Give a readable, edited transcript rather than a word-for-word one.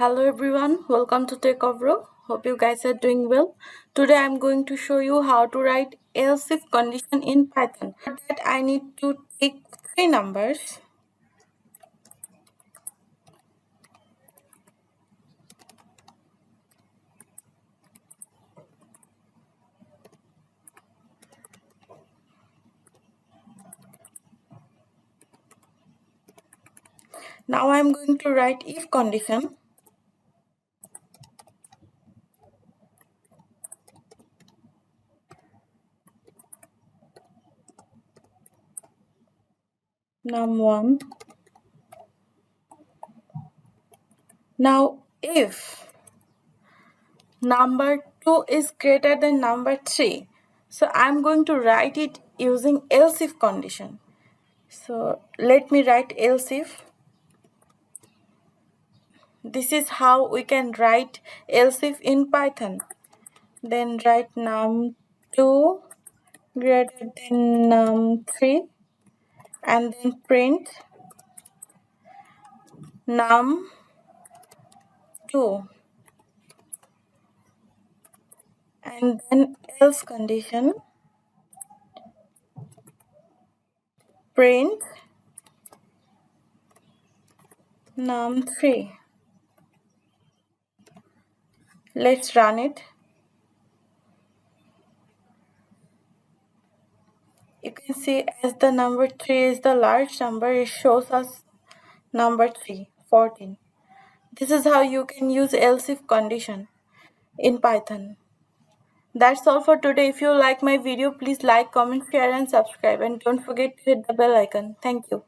Hello everyone, welcome to Tech Ovro. Hope you guys are doing well. Today I'm going to show you how to write else if condition in Python. For that I need to take three numbers. Now I'm going to write if condition. Num1. Now if number 2 is greater than number 3, so I'm going to write it using else if condition. So let me write else if. This is how we can write else if in Python. Then write num2 greater than num3 and then print num2 and then else condition print num3. Let's run it. You can see as the number 3 is the large number, it shows us number 3, 14. This is how you can use else if condition in Python. That's all for today. If you like my video, please like, comment, share and subscribe, and don't forget to hit the bell icon. Thank you.